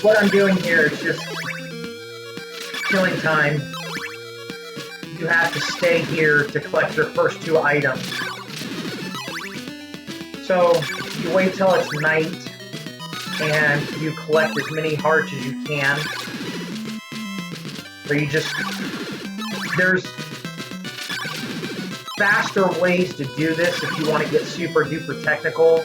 What I'm doing here is just killing time. You have to stay here to collect your first 2 items. So you wait till it's night and you collect as many hearts as you can. So you just, there's faster ways to do this if you want to get super duper technical.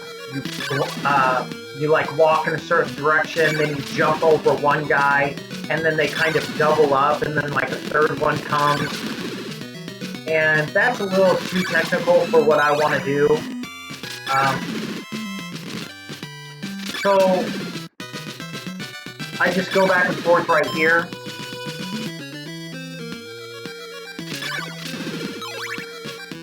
You like walk in a certain direction, then you jump over one guy, and then they kind of double up, and then like a third one comes. And that's a little too technical for what I want to do. So I just go back and forth right here.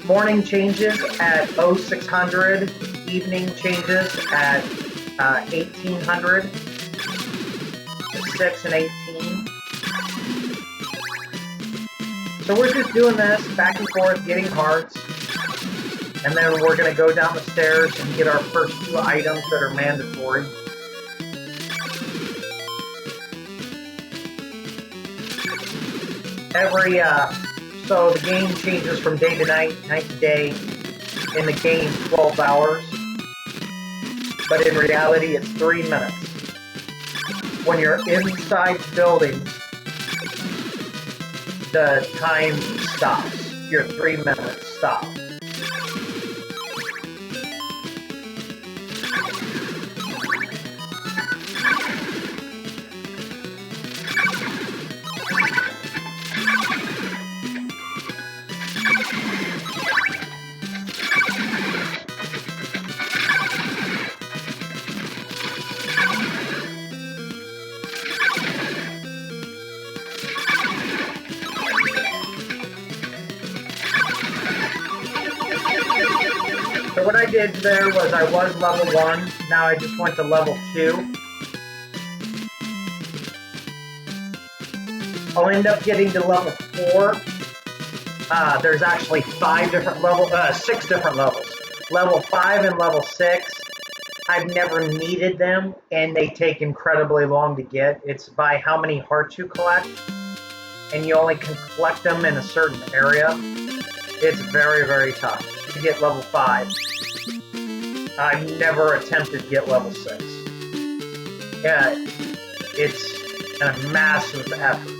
Morning changes at 0600, evening changes at 1800, 6 and 18. So we're just doing this back and forth, getting hearts, and then we're going to go down the stairs and get our first 2 items that are mandatory. So the game changes from day to night, night to day. In the game, 12 hours. But in reality, it's 3 minutes. When you're inside buildings, the time stops. Your 3 minutes stop. So what I did there was I was level 1, now I just went to level 2. I'll end up getting to level 4. There's actually 6 different levels. Level 5 and level 6, I've never needed them, and they take incredibly long to get. It's by how many hearts you collect, and you only can collect them in a certain area. It's very, very tough to get level 5. I've never attempted to get level 6. Yeah, it's a massive effort.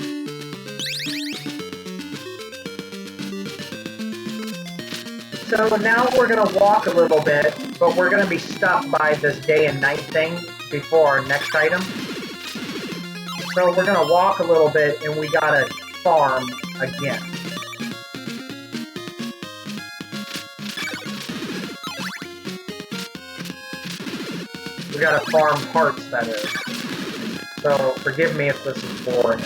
So now we're going to walk a little bit, but we're going to be stuck by this day and night thing before our next item. So we're going to walk a little bit, and we got to farm again. We got to farm hearts, that is. So forgive me if this is boring.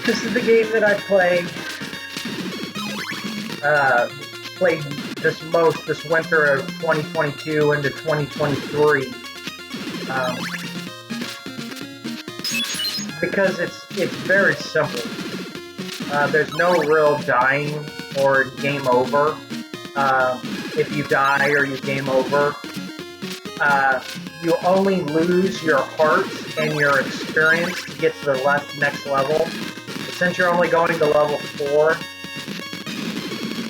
This is the game that I played this winter of 2022 into 2023, because it's very simple. There's no real dying or game over. If you die or you game over, you only lose your hearts and your experience to get to the next level. Since you're only going to level 4,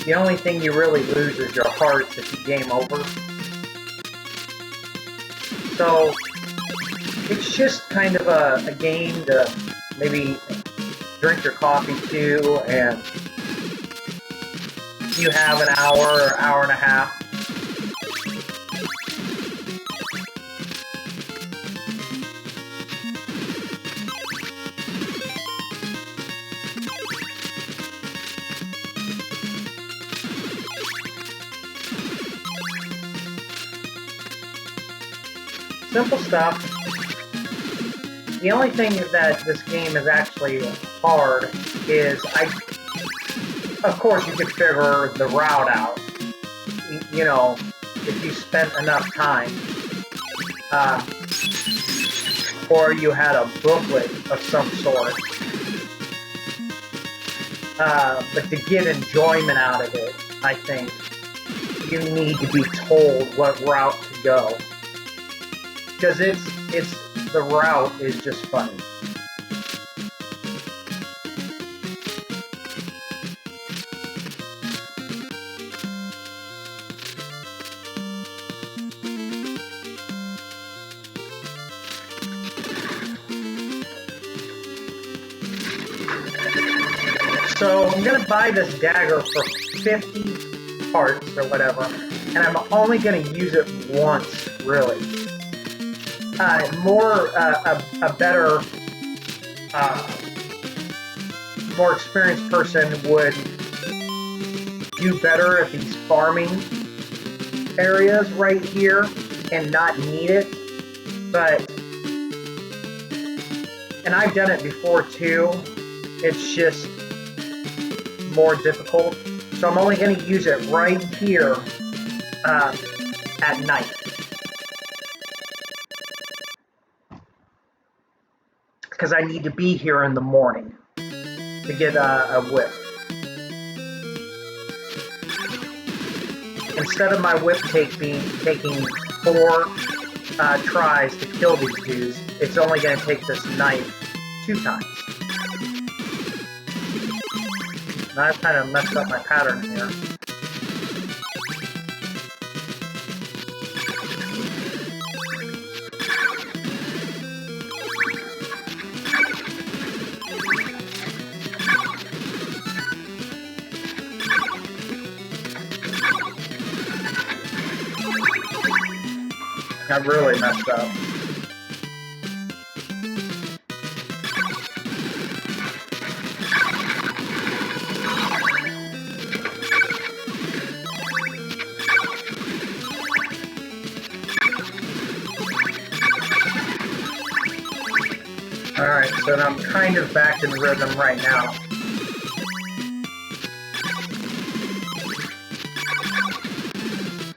the only thing you really lose is your hearts if you game over. So it's just kind of a game to maybe drink your coffee to, and you have an hour or hour and a half. Simple stuff. The only thing that this game is actually hard is, of course you could figure the route out, you know, if you spent enough time, or you had a booklet of some sort. But to get enjoyment out of it, I think you need to be told what route to go. Because the route is just funny. So I'm gonna buy this dagger for 50 hearts or whatever, and I'm only gonna use it once, really. A better, more experienced person would do better at these farming areas right here and not need it. And I've done it before too. It's just more difficult. So I'm only going to use it right here at night. Because I need to be here in the morning to get a whip. Instead of my whip taking 4 tries to kill these dudes, it's only going to take this knife 2 times. Now I've kind of messed up my pattern here. I really messed up. Alright, so I'm kind of back in rhythm right now.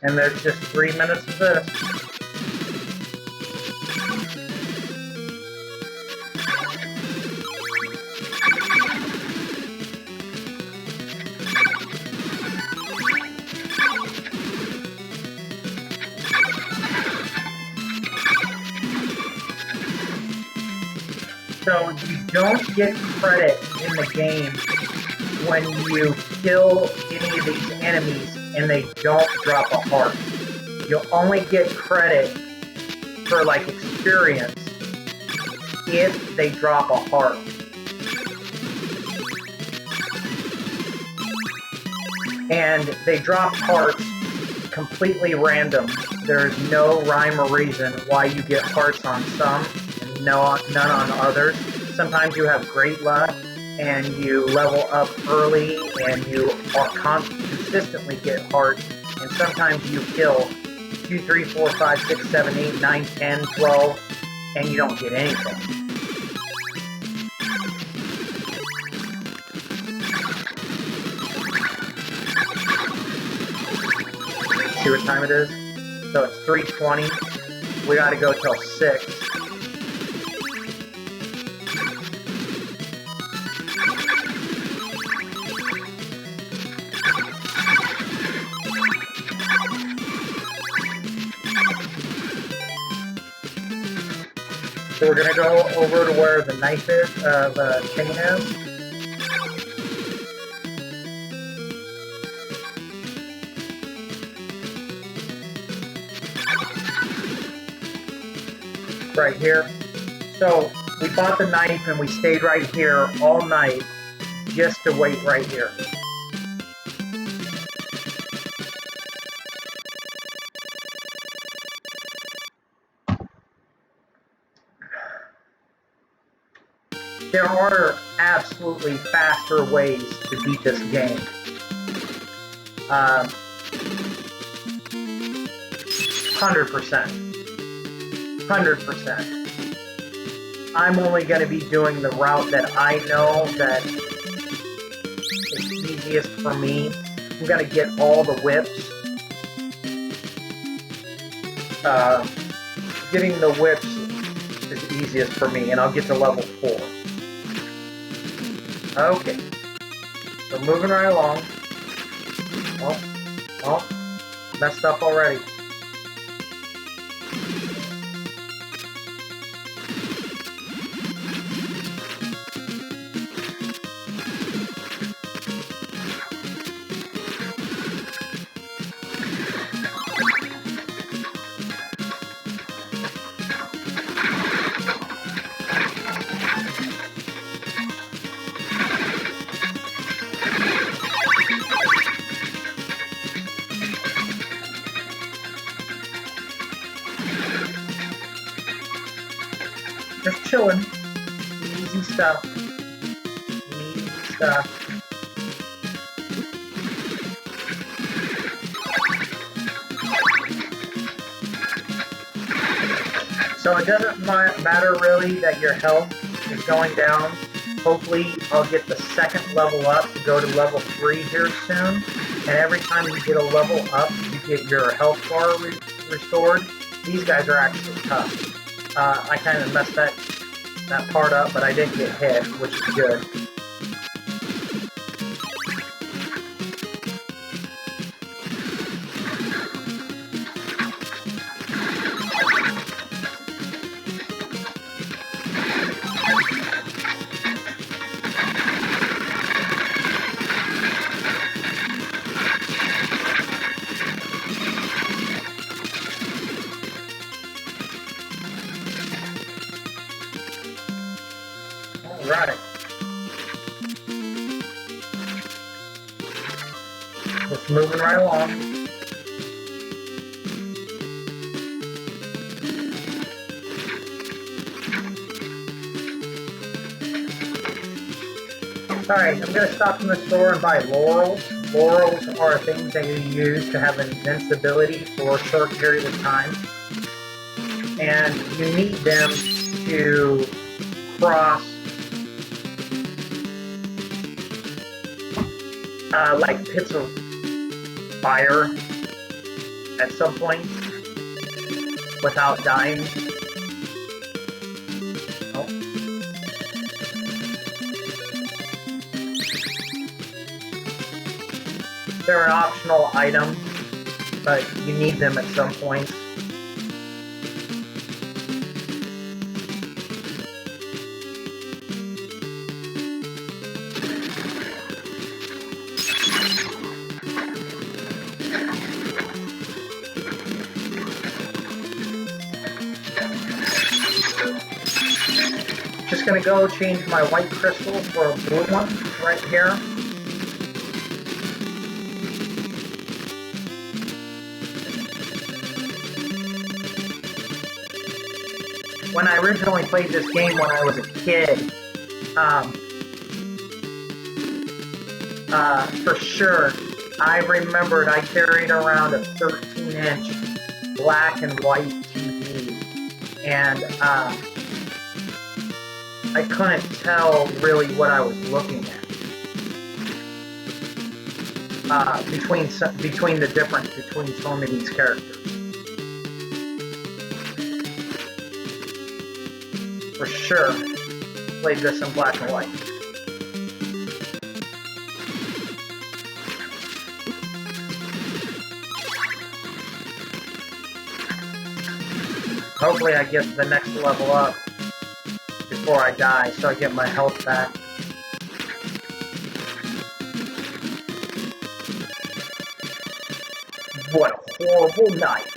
And there's just 3 minutes of this. So you don't get credit in the game when you kill any of these enemies and they don't drop a heart. You'll only get credit for like experience if they drop a heart. And they drop hearts completely random. There's no rhyme or reason why you get hearts on some and none on others. Sometimes you have great luck and you level up early and you consistently get hearts, and sometimes you kill 2, 3, 4, 5, 6, 7, 8, 9, 10, 12, and you don't get anything. See what time it is? So it's 3:20. We gotta go till 6. So we're going to go over to where the knife is, the chain is. Right here. So we bought the knife and we stayed right here all night just to wait right here. There are absolutely faster ways to beat this game. 100%. 100%. I'm only going to be doing the route that I know that is easiest for me. I'm going to get all the whips. Getting the whips is easiest for me, and I'll get to level 4. Okay, so moving right along. Oh, messed up already. Just chilling. Easy stuff. Easy stuff. So it doesn't matter really that your health is going down. Hopefully I'll get the second level up to go to level 3 here soon. And every time you get a level up, you get your health bar restored. These guys are actually tough. I kind of messed that part up, but I didn't get hit, which is good. Right. Just moving right along. Alright, I'm going to stop in the store and buy laurels. Laurels are things that you use to have invincibility for a short period of time. And you need them to cross like pits of fire at some point without dying. Oh. They're an optional item, but you need them at some point. Just gonna go change my white crystal for a blue one right here. When I originally played this game when I was a kid, for sure, I remembered I carried around a 13-inch black and white TV, and I couldn't tell really what I was looking at between the difference between some of these characters. For sure, played this in black and white. Hopefully I get the next level up before I die, so I get my health back. What a horrible night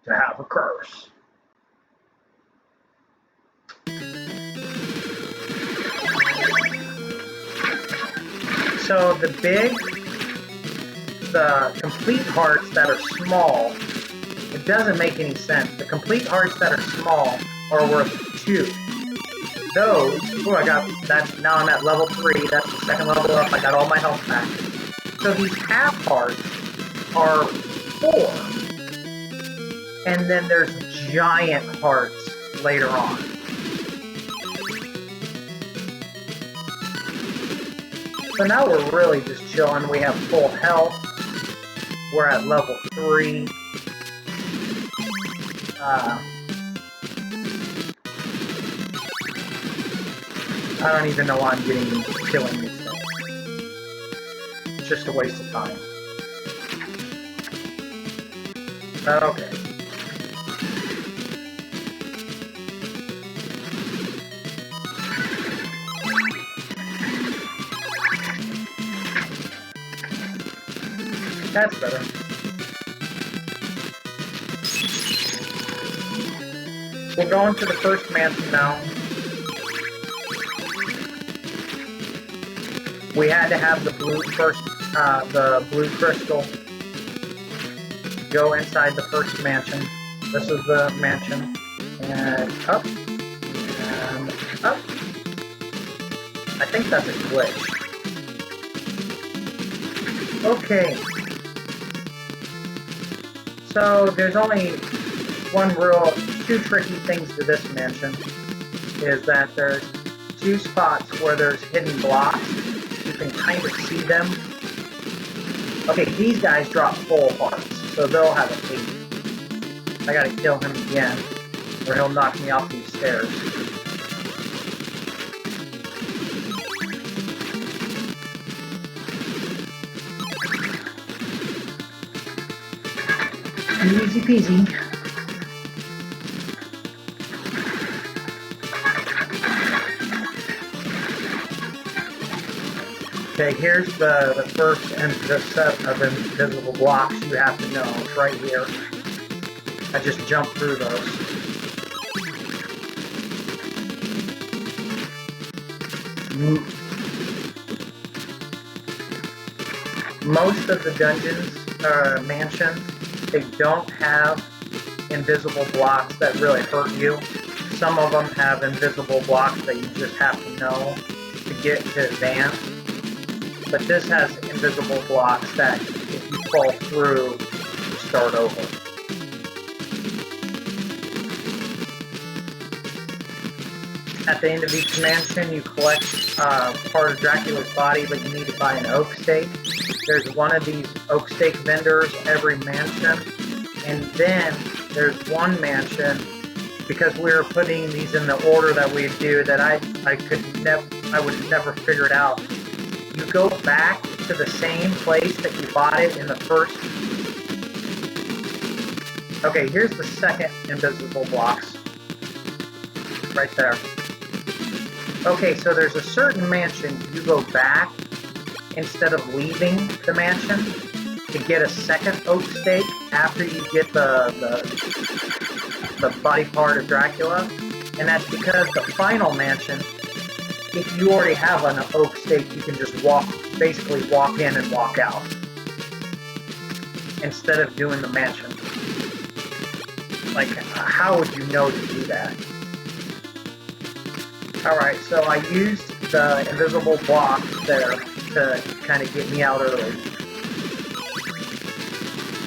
to have a curse. So the complete hearts that are small, it doesn't make any sense. The complete hearts that are small are worth 2. Those, I got, now I'm at level 3, that's the second level up, I got all my health back. So these half hearts are 4. And then there's giant hearts later on. So now we're really just chilling. We have full health. We're at level 3. I don't even know why I'm killing these things. It's just a waste of time. Okay. That's better. We're going to the first mansion now. We had to have the blue crystal go inside the first mansion. This is the mansion. And up. And up. I think that's a glitch. Okay. So there's only two tricky things to this mansion, is that there's 2 spots where there's hidden blocks. You can kind of see them. Okay, these guys drop full hearts, so they'll have a 8. I gotta kill him again, or he'll knock me off these stairs. Easy peasy. Okay, here's the first set of invisible blocks you have to know. It's right here. I just jumped through those. Most of the dungeons, mansions, they don't have invisible blocks that really hurt you. Some of them have invisible blocks that you just have to know. to get to advance. But this has invisible blocks that if you fall through, you start over. At the end of each mansion, you collect part of Dracula's body, but you need to buy an oak stake. There's one of these oak stake vendors every mansion. And then there's one mansion, because we were putting these in the order that we do, that I would never figure it out. You go back to the same place that you bought it in the first. Okay, here's the second invisible blocks. Right there. Okay, so there's a certain mansion you go back instead of leaving the mansion to get a second oak stake after you get the body part of Dracula. And that's because the final mansion, if you already have an oak stake, you can just basically walk in and walk out instead of doing the mansion. Like, how would you know to do that? Alright, so I used the invisible block there to kind of get me out early.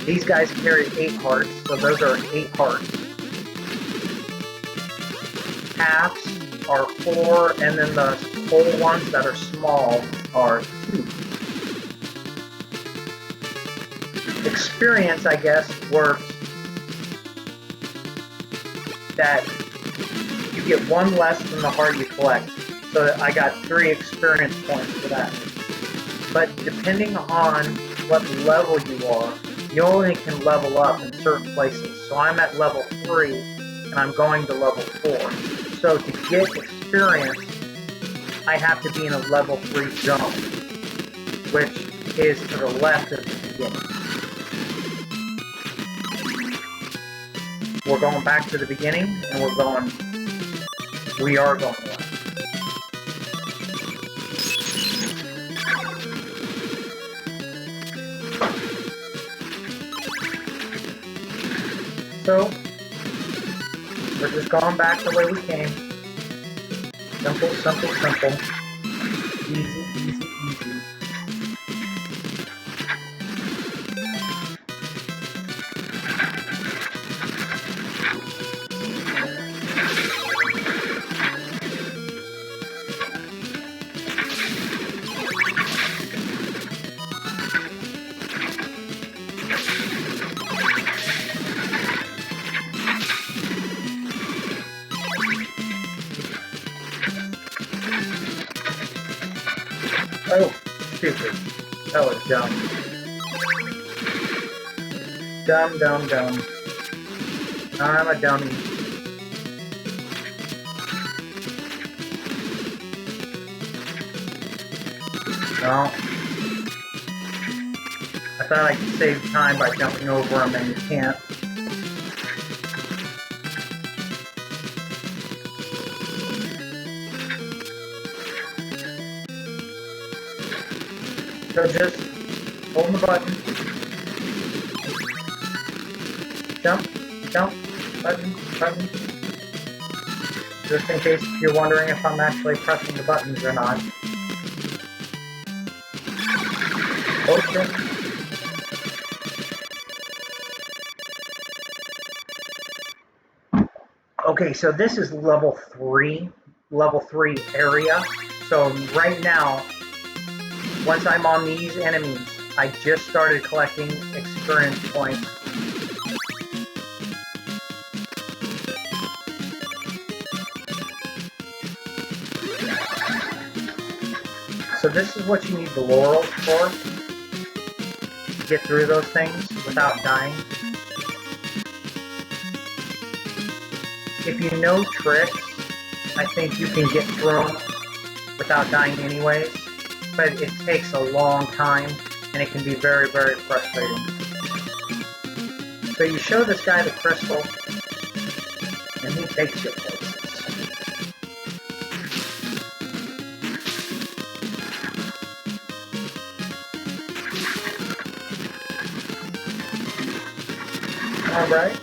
These guys carry 8 hearts, so those are 8 hearts. Halves are 4, and then the whole ones that are small are 2. Experience, I guess, works that you get 1 less than the heart you collect. So I got 3 experience points for that. But depending on what level you are, you only can level up in certain places. So I'm at level 3, and I'm going to level 4. So to get experience, I have to be in a level 3 zone, which is to the left of the beginning. We're going back to the beginning, and we are going left. So, we're just going back the way we came. Simple, simple, simple. Easy, easy, easy. Oh, stupid. That was dumb. Dumb, dumb, dumb. I'm a dummy. No. I thought I could save time by jumping over them, and you can't. So just hold the button. Jump, jump, button, button. Just in case you're wondering if I'm actually pressing the buttons or not. Oh shit. Okay, so this is level 3 area. So right now, once I'm on these enemies, I just started collecting experience points. So this is what you need the laurels for, to get through those things without dying. If you know tricks, I think you can get through them without dying anyways. But it takes a long time, and it can be very, very frustrating. So you show this guy the crystal, and he takes you places. Alright.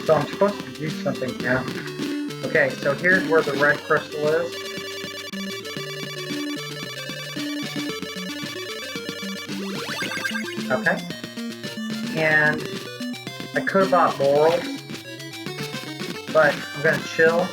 So I'm supposed to do something now. Okay, so here's where the red crystal is. Okay. And I could have bought morals, but I'm gonna chill.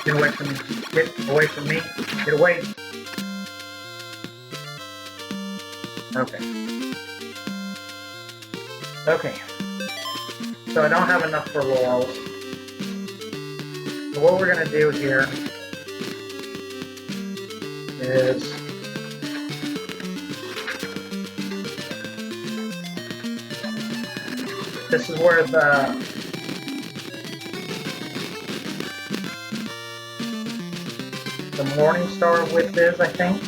Get away from me. Get away from me. Get away. Okay. Okay. So I don't have enough for laurels. So what we're going to do here is this is where the Morning Star whip is, I think.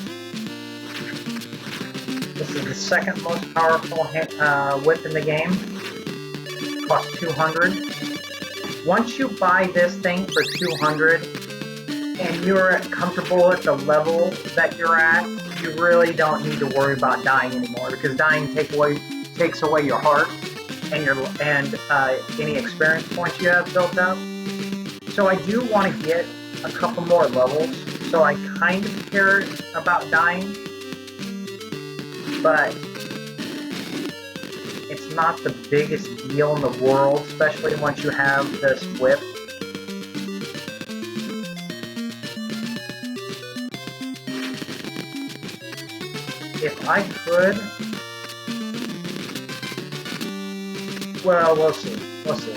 This is the second most powerful whip in the game. Costs 200. Once you buy this thing for 200 and you're comfortable at the level that you're at, you really don't need to worry about dying anymore, because dying takes away your heart and any experience points you have built up. So I do want to get a couple more levels, so I kind of care about dying, but it's not the biggest deal in the world, especially once you have this whip. If I could, well, we'll see. We'll see.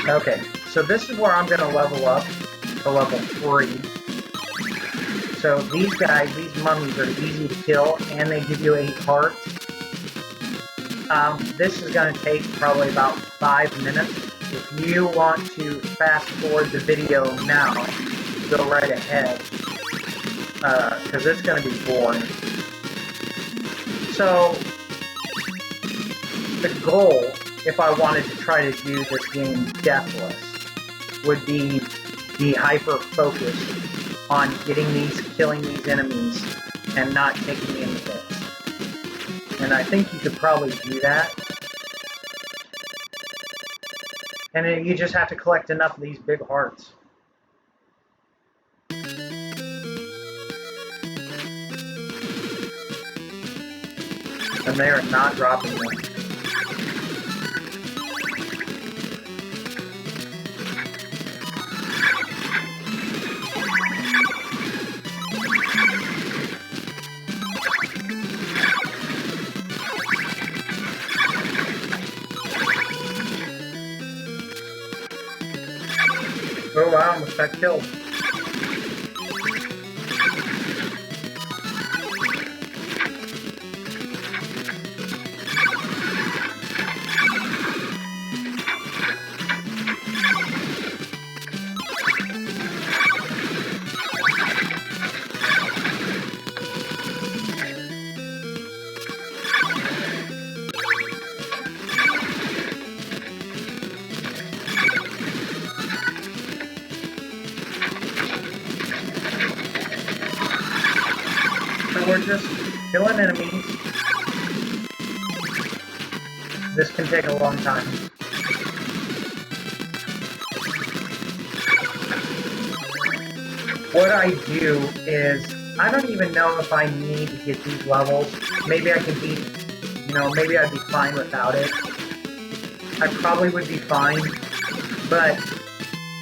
Okay, so this is where I'm going to level up to level 3. So these guys, these mummies are easy to kill, and they give you 8 hearts. This is going to take probably about 5 minutes. If you want to fast forward the video now, go right ahead, because it's going to be boring. So the goal, if I wanted to try to do this game deathless, would be hyper-focused on killing these enemies and not taking any hits. And I think you could probably do that. And then you just have to collect enough of these big hearts. And they are not dropping them. Oh wow, I almost got killed. We're just killing enemies. This can take a long time. What I do is, I don't even know if I need to get these levels. Maybe I can be, maybe I'd be fine without it. I probably would be fine, but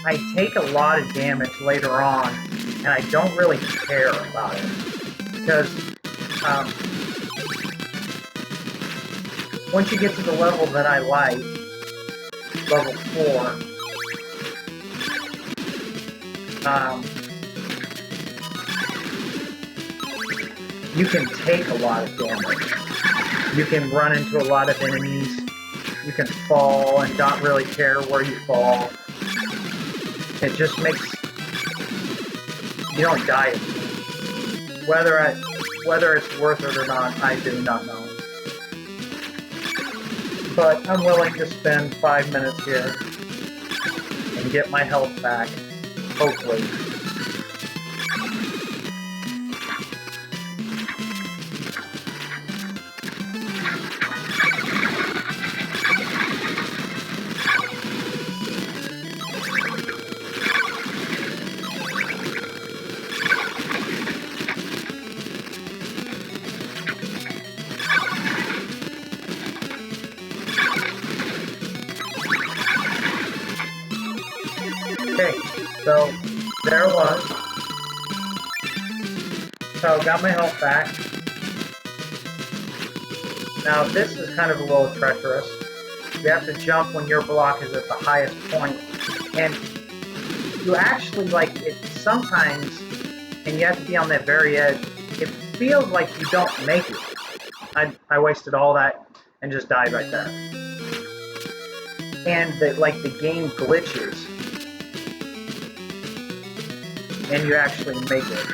I take a lot of damage later on, and I don't really care about it. because once you get to the level that I like, level 4, you can take a lot of damage. You can run into a lot of enemies. You can fall and not really care where you fall. It just makes you don't die. Whether it's worth it or not, I do not know. But I'm willing to spend 5 minutes here and get my health back, hopefully. Okay, so there it was. So got my health back. Now this is kind of a little treacherous. You have to jump when your block is at the highest point. And you actually, like, it sometimes, and you have to be on that very edge, it feels like you don't make it. I wasted all that and just died right there. And the game glitches. And you actually make it.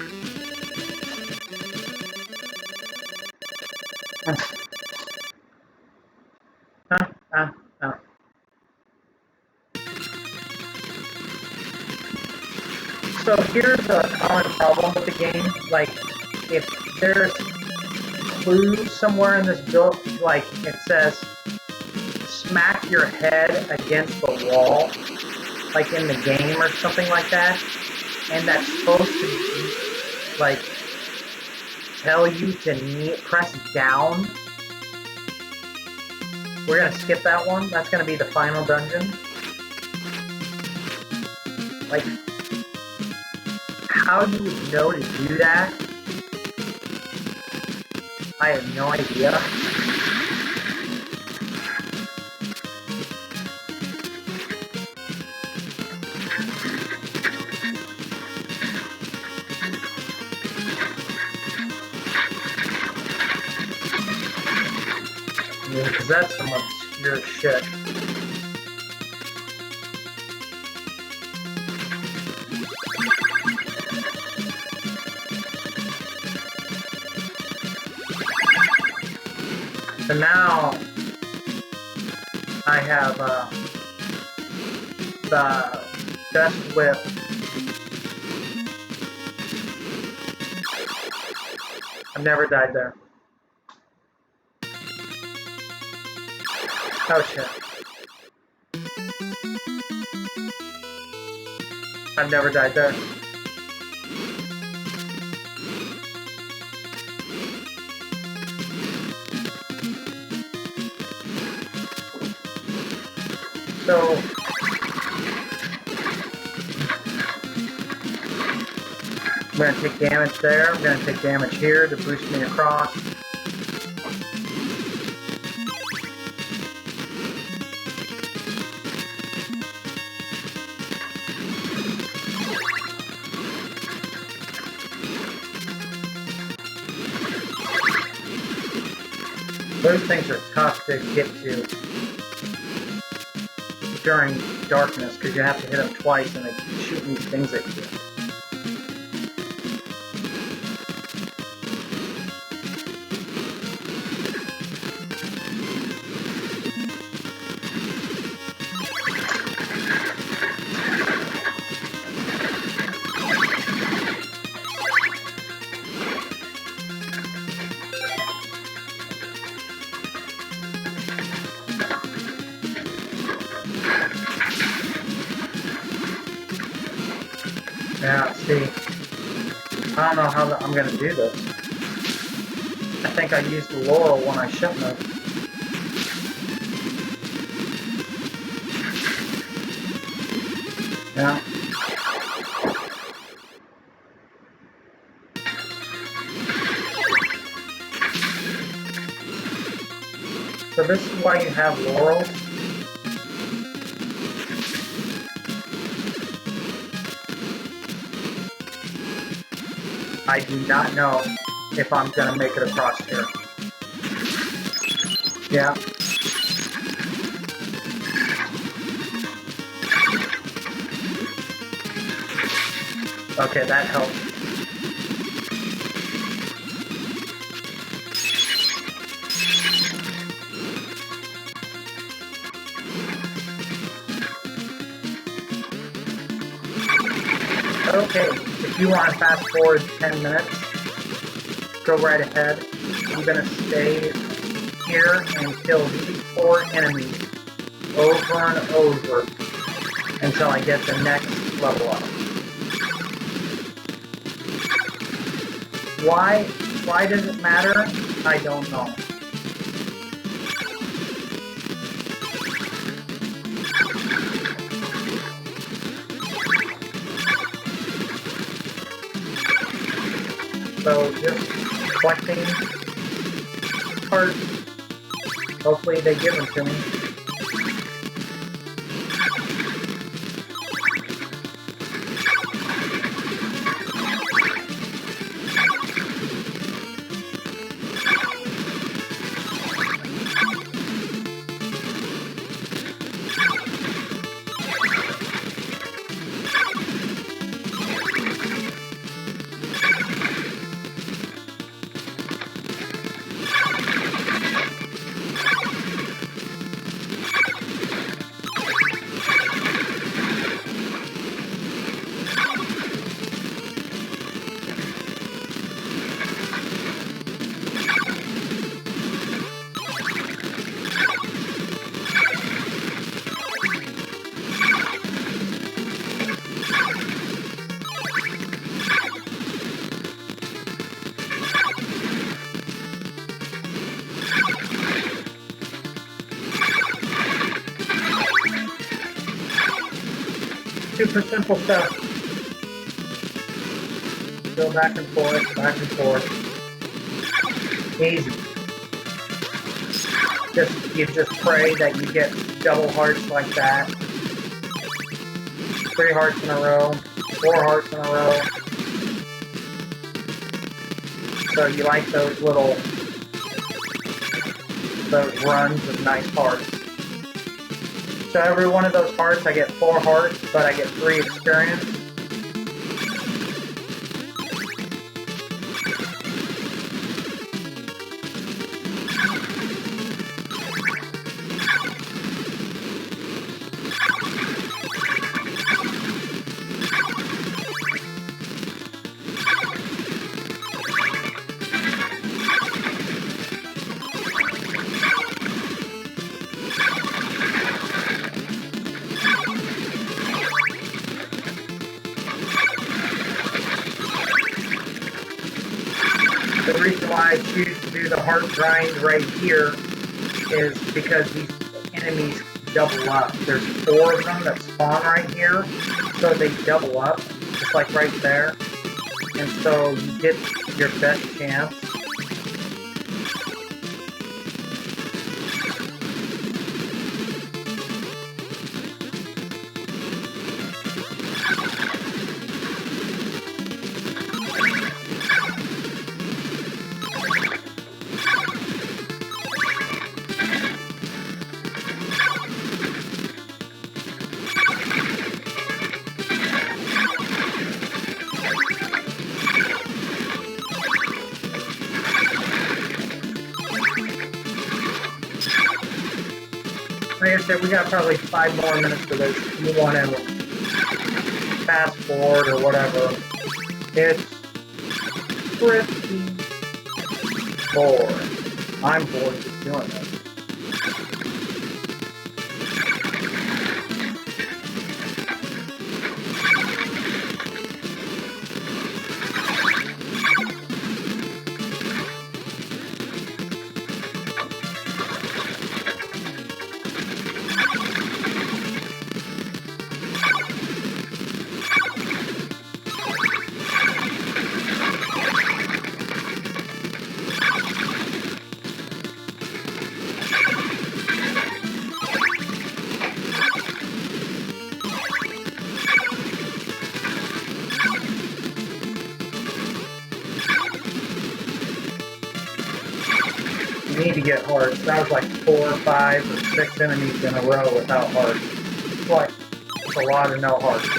So here's a common problem with the game. Like, if there's clues somewhere in this book, like it says, smack your head against the wall, like in the game or something like that, and that's supposed to, like, tell you to press down. We're gonna skip that one. That's gonna be the final dungeon. Like, how you would know to do that, I have no idea. Yeah, because that's some obscure shit. So now I have the best whip. I've never died there. Oh shit. I've never died there. So I'm going to take damage there. I'm going to take damage here to boost me across. Those things are tough to get to during darkness because you have to hit them twice and they keep shooting these things at you. Now, see, I don't know how I'm going to do this. I think I used the laurel when I shouldn't have. Yeah. So this is why you have laurels. I do not know if I'm gonna make it across here. Yeah. Okay, that helps. Okay, if you want to fast forward 10 minutes, go right ahead. I'm going to stay here and kill these 4 enemies over and over until I get the next level up. Why does it matter? I don't know. So just collecting parts. Hopefully they give them to me. Super simple stuff. Go back and forth, back and forth. Easy. You just pray that you get double hearts like that. 3 hearts in a row, 4 hearts in a row. So you like those runs of nice hearts. So every one of those hearts, I get 4 hearts, but I get 3 experience. The reason why I choose to do the heart grind right here is because these enemies double up. There's 4 of them that spawn right here, so they double up, just like right there. And so you get your best chance. Like I said, we got probably 5 more minutes for this. If you want to fast forward or whatever, it's pretty boring. I'm bored just doing this. need to get hearts. That was like 4 or 5 or 6 enemies in a row without hearts. It's like, it's a lot of no hearts.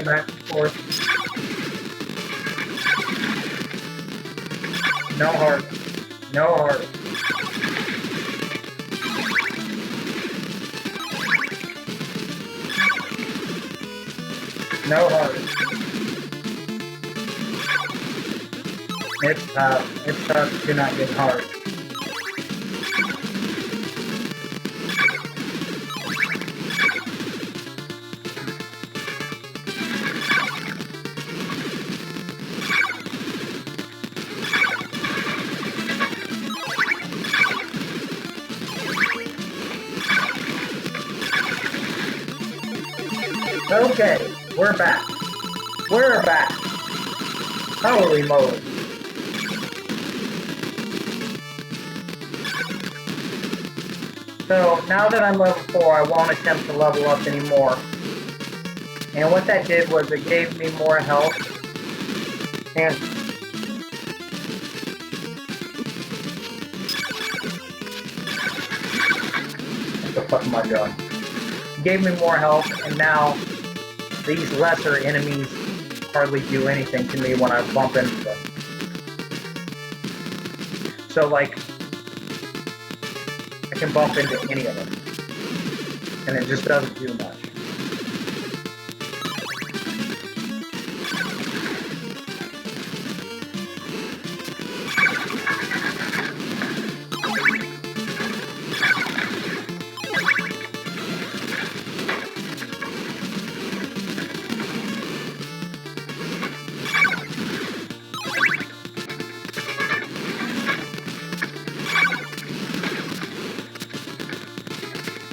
Back and forth. No heart. No heart. No heart. It's tough. It's tough to not get heart. Okay, we're back. We're back. Holy moly. So now that I'm level 4, I won't attempt to level up anymore. And what that did was it gave me more health. And what the fuck am I doing? It gave me more health, and now these lesser enemies hardly do anything to me when I bump into them. So, like, I can bump into any of them, and it just doesn't do much.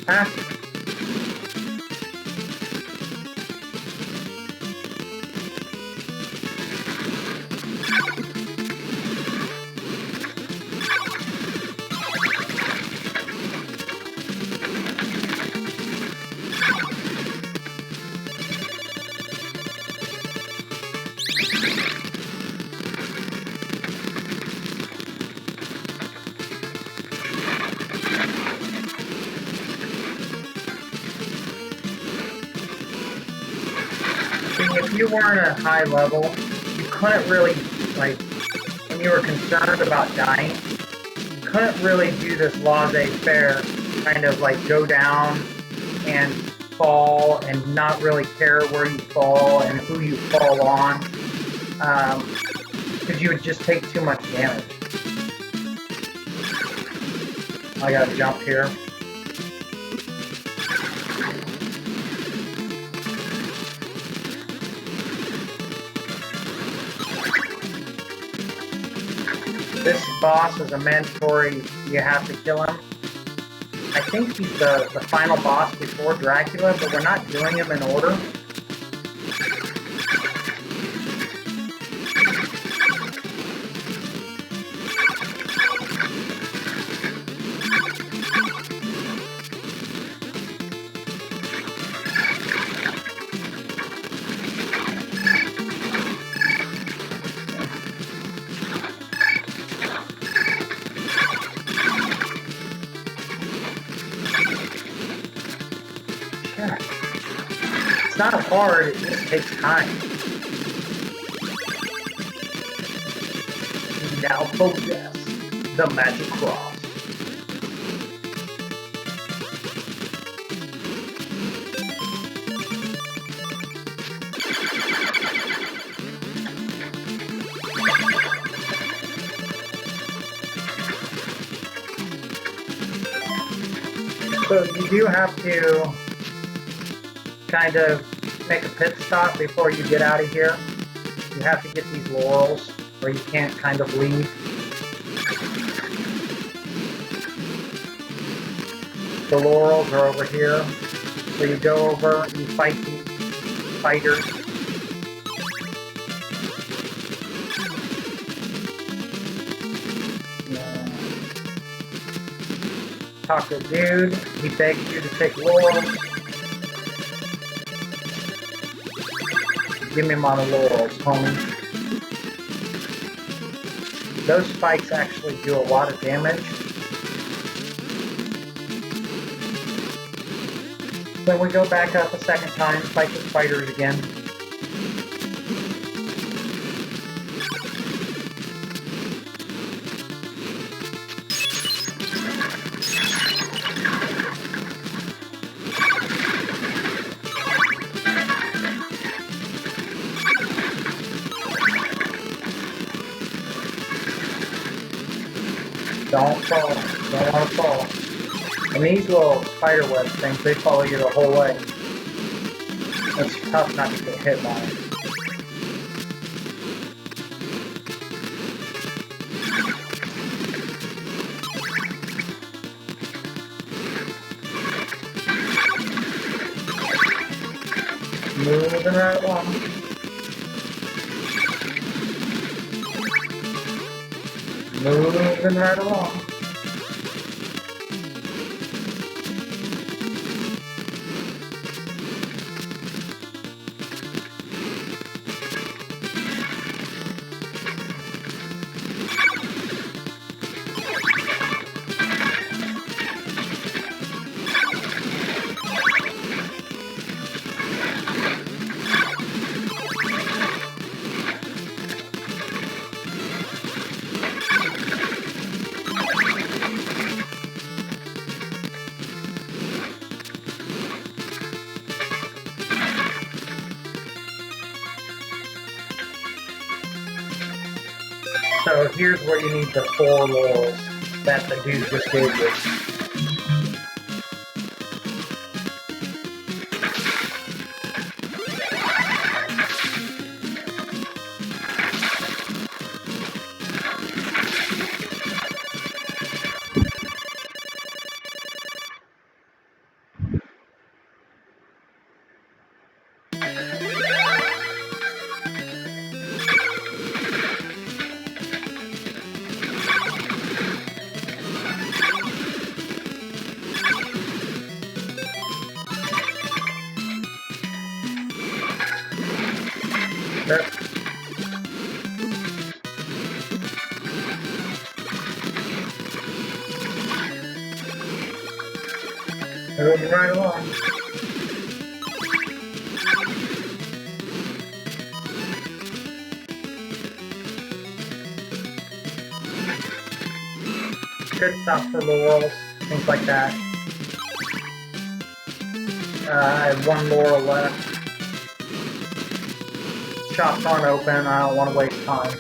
Huh? If you weren't at a high level, you couldn't really, like, when you were concerned about dying, you couldn't really do this laissez-faire, kind of like go down and fall and not really care where you fall and who you fall on, because you would just take too much damage. I gotta jump here. This boss is a mandatory, you have to kill him. I think he's the final boss before Dracula, but we're not doing him in order. It's not hard, it just takes time. Now possess the magic cross. So you do have to kind of make a pit stop before you get out of here. You have to get these laurels or you can't kind of leave. The laurels are over here. So you go over and you fight these fighters. Talk to the dude. He begs you to take laurels. Give me my laurels, homie. Those spikes actually do a lot of damage. Then we go back up a second time, fight the spiders again. Don't fall. Don't want to fall. And these little spider web things, they follow you the whole way. It's tough not to get hit by them. Moving right along. Moving right along. So here's where you need the 4 laurels that the dude just gave you. Sure. Moving right along. Good stuff for laurels, things like that. I have 1 laurel left. Shops aren't open, I don't want to waste time.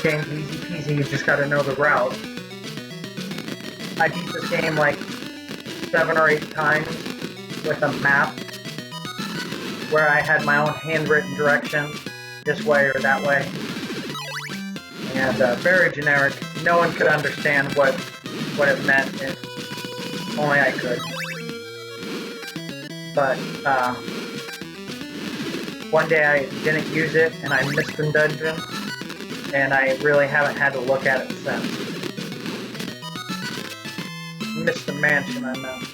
game's easy peasy, you just gotta know the route. I beat this game like 7 or 8 times with a map where I had my own handwritten directions, this way or that way. And very generic. No one could understand what it meant if only I could. But one day I didn't use it and I missed the dungeon, and I really haven't had to look at it since. Missed the mansion, I meant.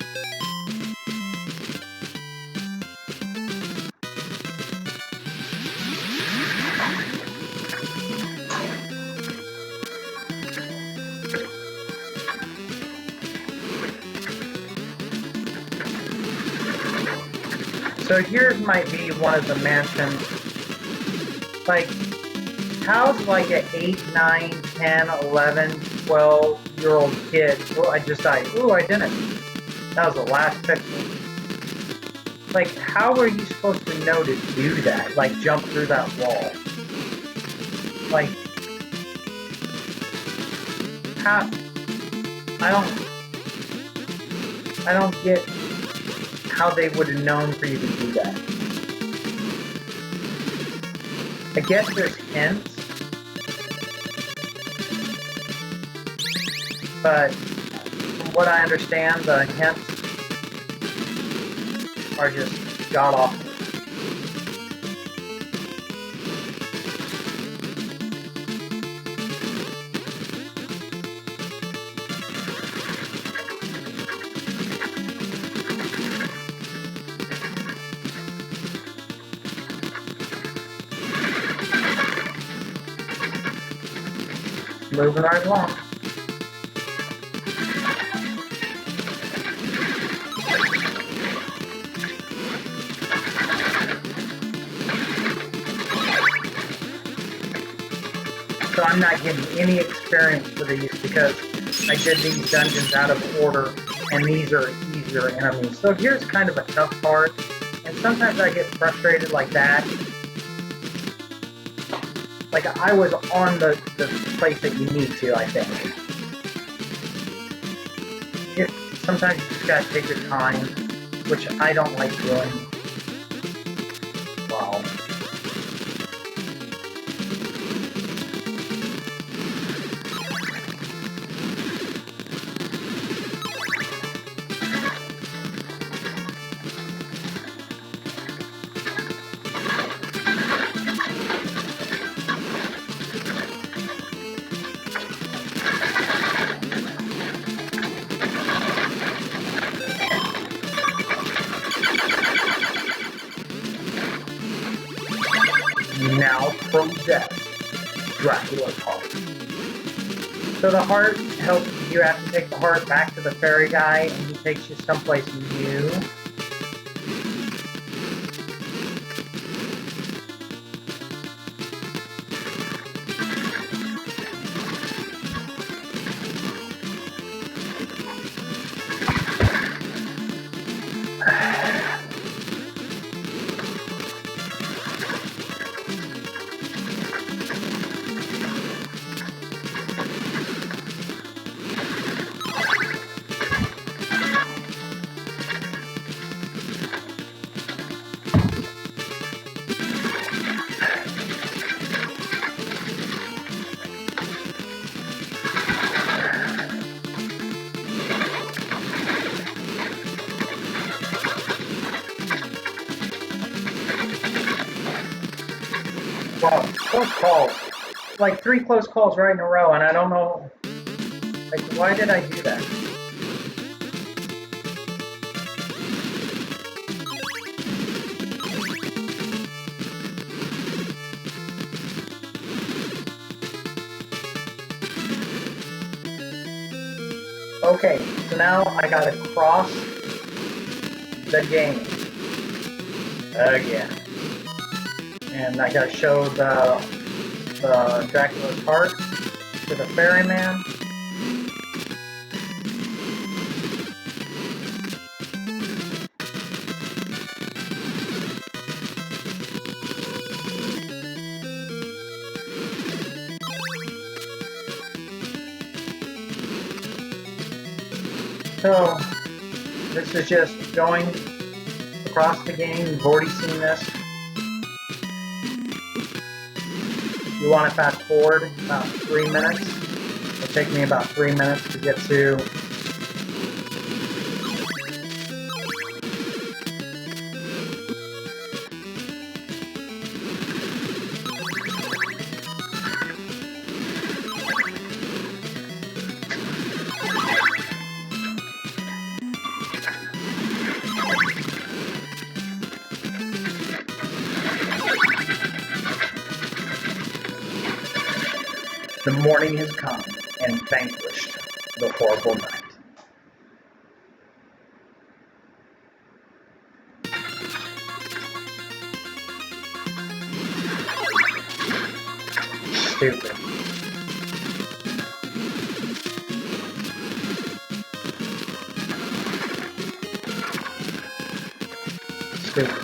So here might be one of the mansions. Like, how's like an 8, 9, 10, 11, 12-year-old kid? Oh, I just died. Oh, I didn't. That was the last pixel. Like, how are you supposed to know to do that? Like, jump through that wall? Like, how? I don't get how they would have known for you to do that. I guess there's hints, but from what I understand, the hints are just god-awful. Moving right along. So I'm not getting any experience for these because I did these dungeons out of order, and these are easier enemies. So here's kind of a tough part, and sometimes I get frustrated like that. Like, I was on the place that you need to, I think. Sometimes you just gotta take your time, which I don't like doing. Wow. Now possess Dracula's heart. So the heart helps you. Have to take the heart back to the fairy guy, and he takes you someplace new. Wow, close calls. Like 3 close calls right in a row, and I don't know, like, why did I do that? Okay, so now I gotta cross the game again. And I gotta show the Dracula's heart to the ferryman. So, this is just going across the game. You've already seen this. You want to fast forward about 3 minutes. It'll take me about 3 minutes to get to the morning has come and vanquished the horrible night. Stupid. Stupid.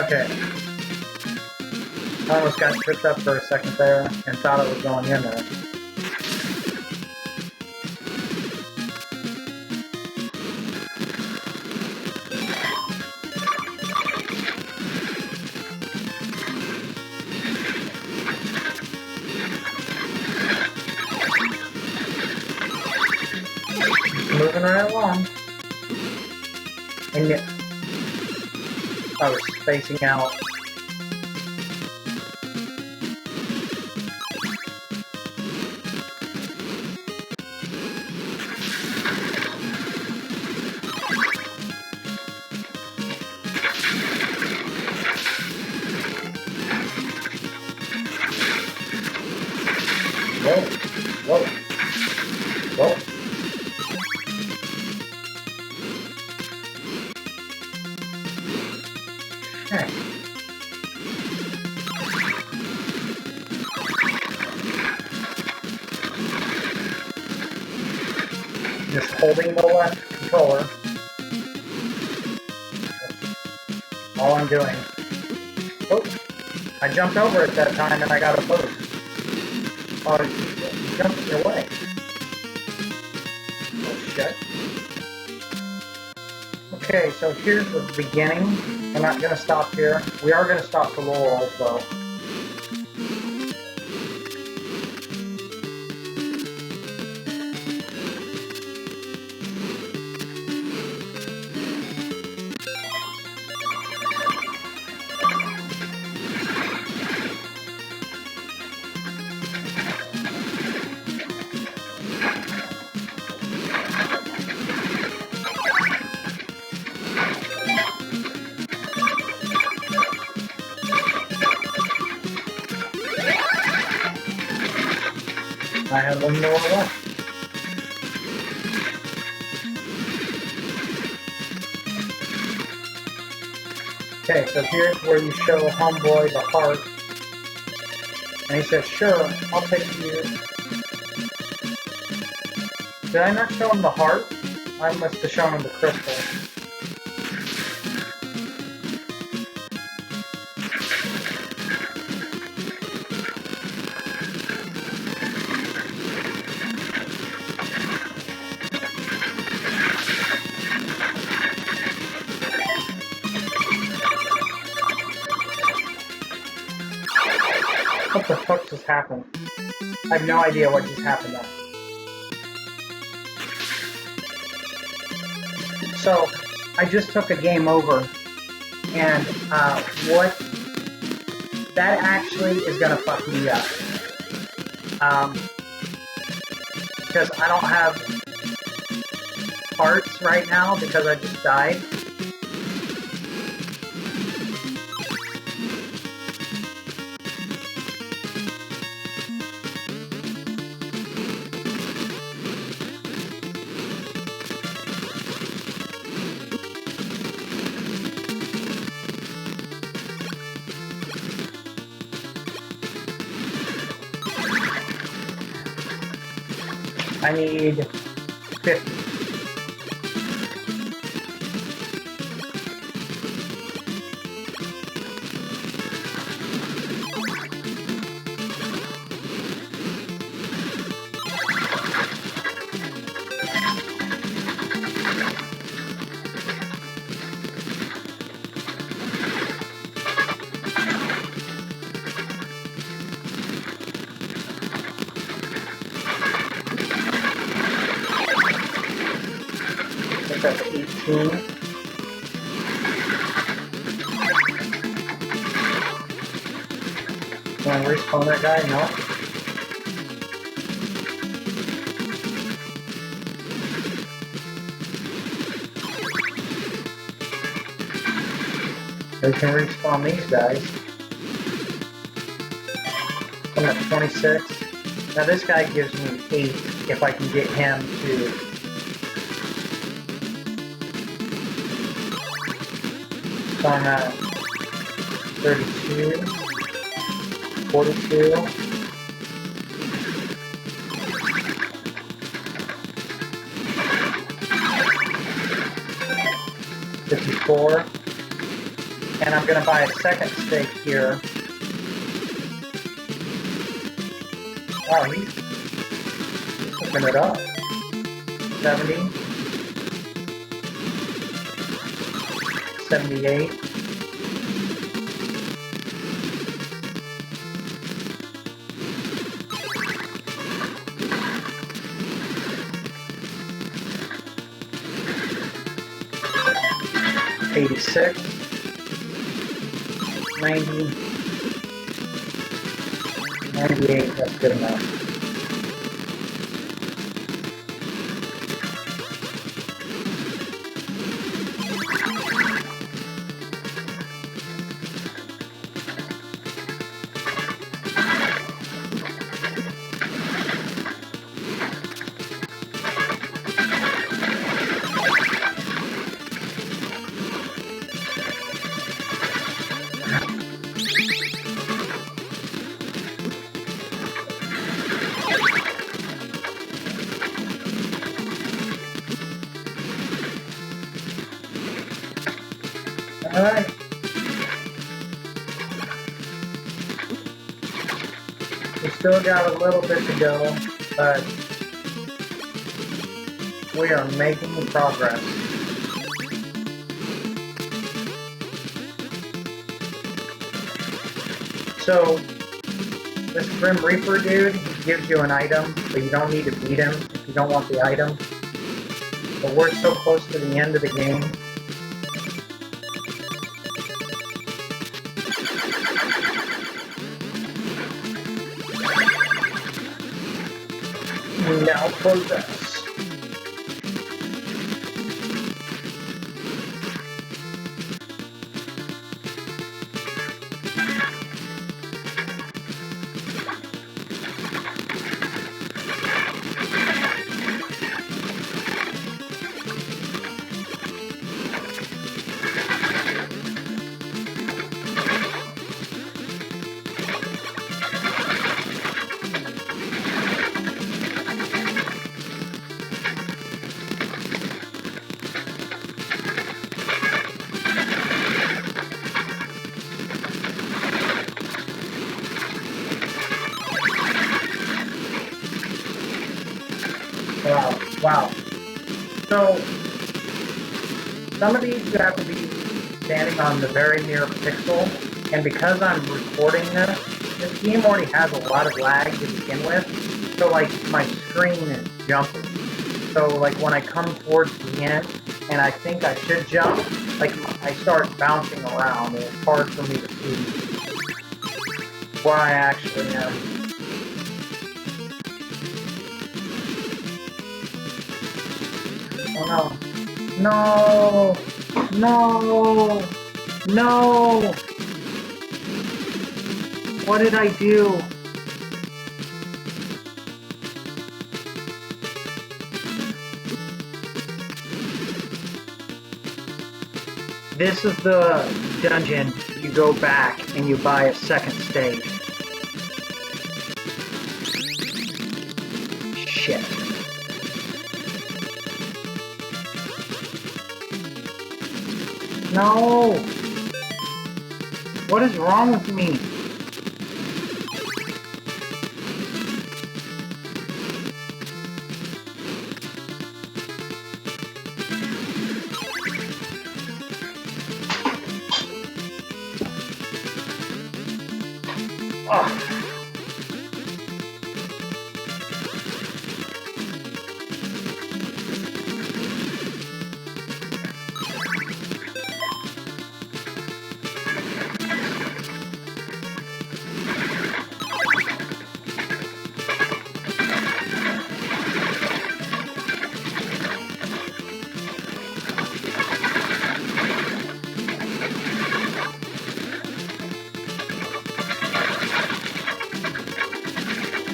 Okay. I almost got tripped up for a second there and thought it was going in there. Moving right along. And yet, I was spacing out. Whoa, whoa, whoa. Okay. Just holding the left controller. That's all I'm doing. Oh, I jumped over at that time and I got a boost. Oh, you jumped in your way. Oh, shit. Okay, so here's the beginning. We're not going to stop here. We are going to stop for Laurel, though. I have one more left. Okay, so here's where you show Homeboy the heart. And he says, sure, I'll take you. Did I not show him the heart? I must have shown him the crystal. What the fuck just happened? I have no idea what just happened there. So, I just took a game over, and what that actually is gonna fuck me up. Because I don't have parts right now because I just died. I need 50. That's 18. Can I respawn that guy? No. We can respawn these guys. I'm at 26. Now this guy gives me 8 if I can get him to... So I'm at 32, 42, 54, and I'm going to buy a second steak here. Wow, he's hooking it up. 70. 78. $86, 90, 98, that's good enough. Alright. We still got a little bit to go, but we are making progress. So, this Grim Reaper dude, he gives you an item, but you don't need to beat him if you don't want the item. But we're so close to the end of the game. Now progress. Wow. So, some of these you have to be standing on the very near pixel, and because I'm recording this game already has a lot of lag to begin with, so like my screen is jumping. So like when I come towards the end, and I think I should jump, like I start bouncing around, and it's hard for me to see where I actually am. Oh no. No! No! No! What did I do? This is the dungeon. You go back and you buy a second stage. Shit. No! What is wrong with me? Oh.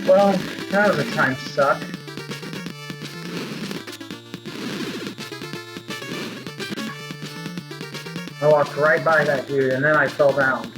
Well, that was a time suck. I walked right by that dude and then I fell down.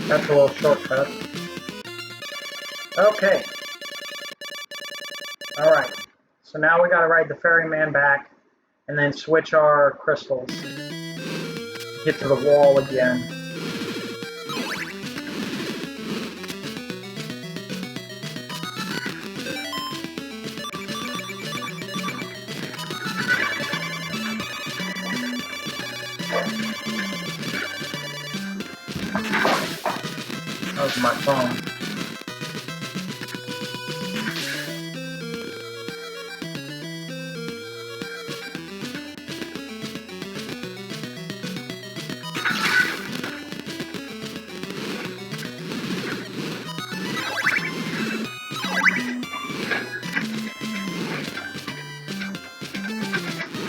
That's a little shortcut. Okay. Alright. So now we gotta ride the ferryman back and then switch our crystals to get to the wall again. That was my phone.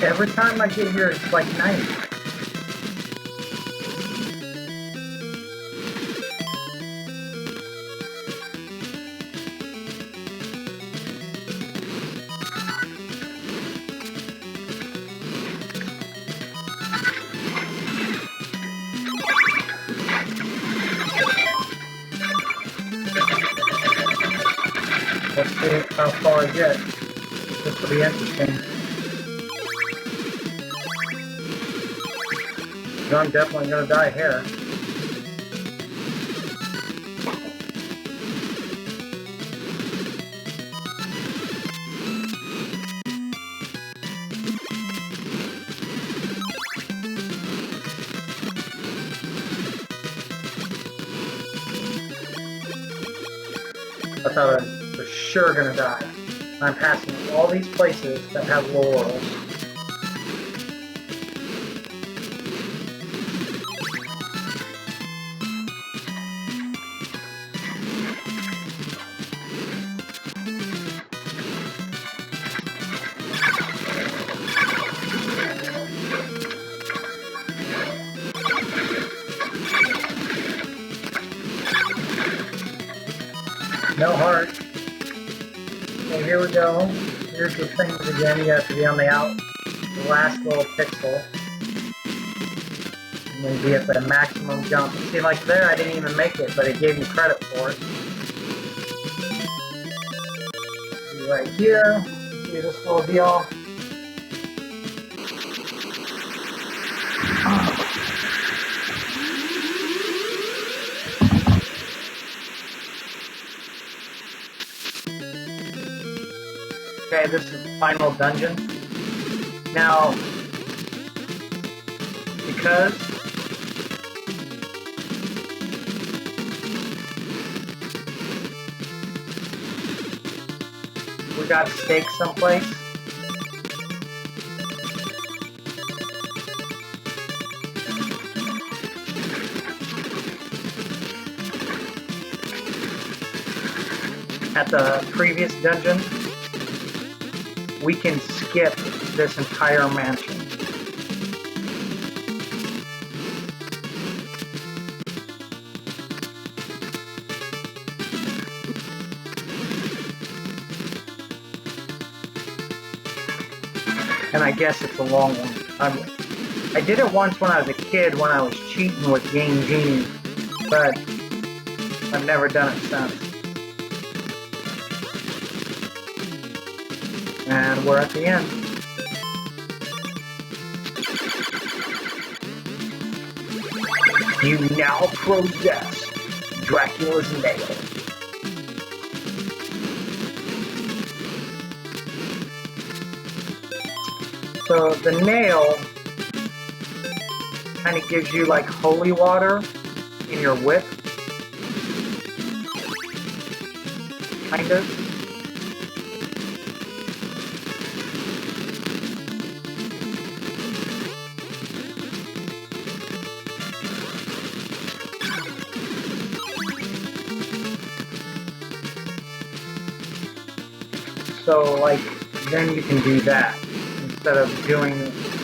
Every time I get here, it's like night. Let's see how far I get. This will be interesting. I'm definitely going to die here. I thought I was for sure going to die. I'm passing all these places that have laurels. No heart. Okay, here we go. Here's the things again. You have to be on the last little pixel. And then be at the maximum jump. See, like there, I didn't even make it, but it gave me credit for it. See right here. See this little deal. Okay, this is the final dungeon. Now, because we got stakes someplace, at the previous dungeon, we can skip this entire mansion. And I guess it's a long one. I did it once when I was a kid when I was cheating with Game Genie, but I've never done it since. And we're at the end. You now possess Dracula's nail. So the nail kind of gives you like holy water in your whip. Kind of. So like then you can do that. Instead of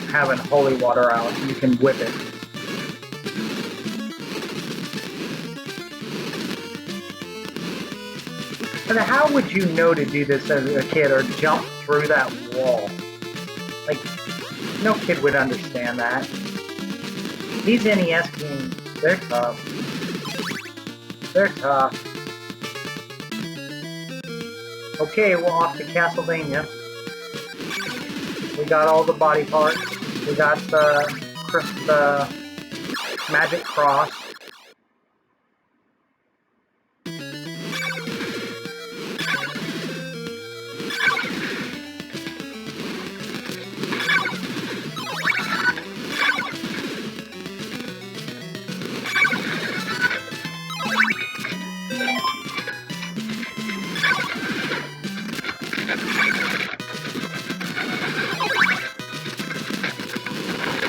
having holy water out, you can whip it. But how would you know to do this as a kid or jump through that wall? Like, no kid would understand that. These NES games, they're tough. They're tough. Okay, we're off to Castlevania. We got all the body parts. We got the magic cross.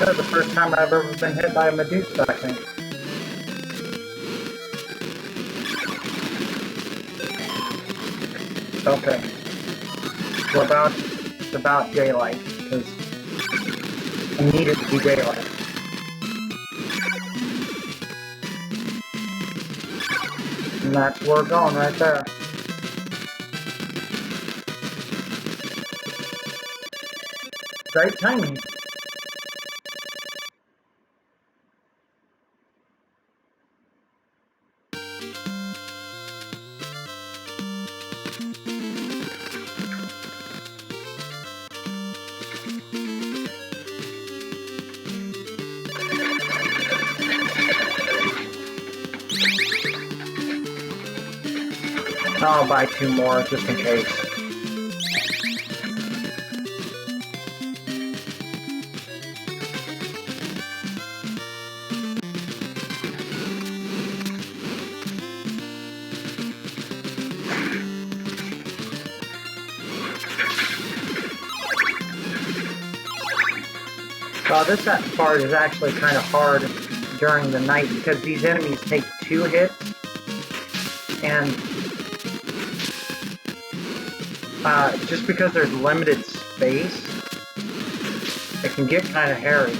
That's the first time I've ever been hit by a Medusa, I think. Okay. It's about daylight, because I need it to be daylight. And that's where we're going right there. Great timing. I'll buy 2 more just in case. This part is actually kind of hard during the night because these enemies take 2 hits, and just because there's limited space, it can get kind of hairy.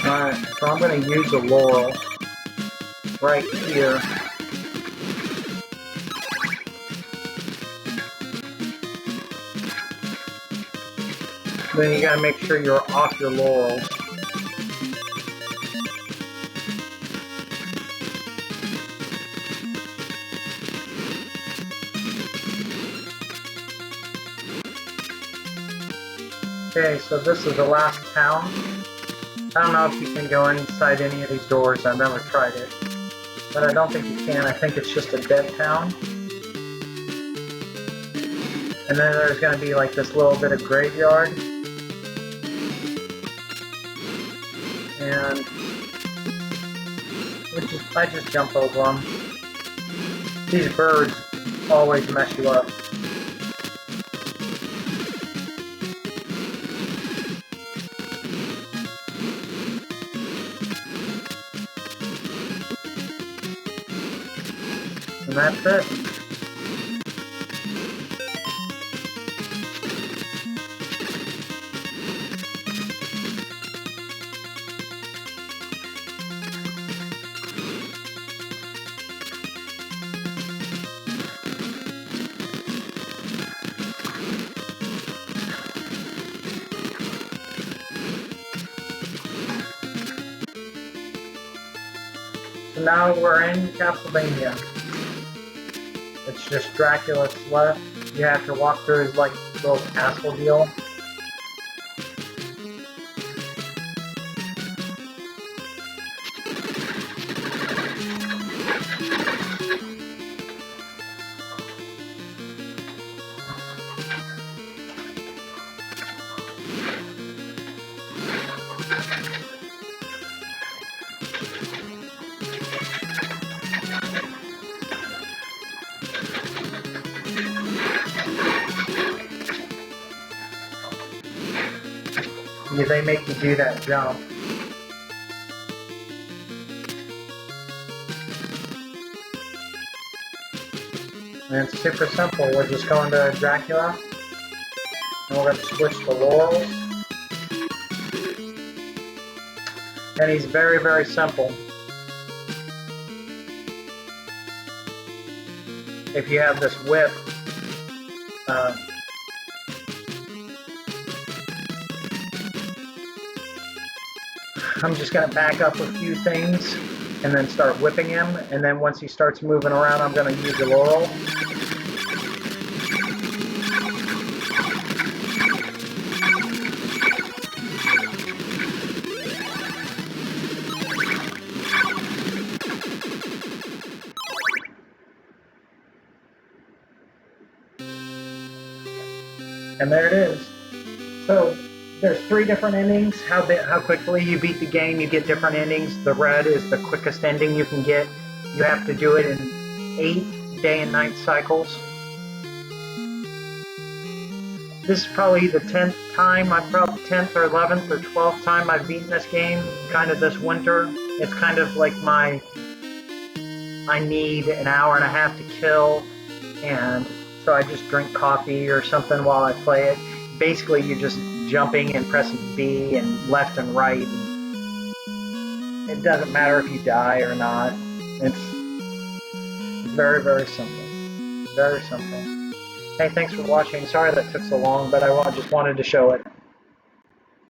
Alright, so I'm going to use a laurel right here. Then you gotta make sure you're off your laurels. Okay, so this is the last town. I don't know if you can go inside any of these doors. I've never tried it. But I don't think you can. I think it's just a dead town. And then there's going to be like this little bit of graveyard. And I just jump over them. These birds always mess you up. And that's it. So now we're in Castlevania. It's just Dracula's left. You have to walk through his like little castle deal. Yeah, they make you do that jump. And it's super simple. We're just going to Dracula, and we're going to switch to Laurels. And he's very, very simple. If you have this whip, I'm just going to back up a few things and then start whipping him. And then once he starts moving around, I'm going to use the Laurel. And there it is. So there's 3 different endings. How quickly you beat the game, you get different endings. The red is the quickest ending you can get. You have to do it in 8 day and night cycles. This is probably the 10th time, 10th or 11th or 12th time I've beaten this game, kind of this winter. It's kind of like I need an hour and a half to kill, and so I just drink coffee or something while I play it. Basically, you're just jumping and pressing B and left and right. It doesn't matter if you die or not. It's very, very simple. Very simple. Hey, thanks for watching. Sorry that took so long, but I just wanted to show it.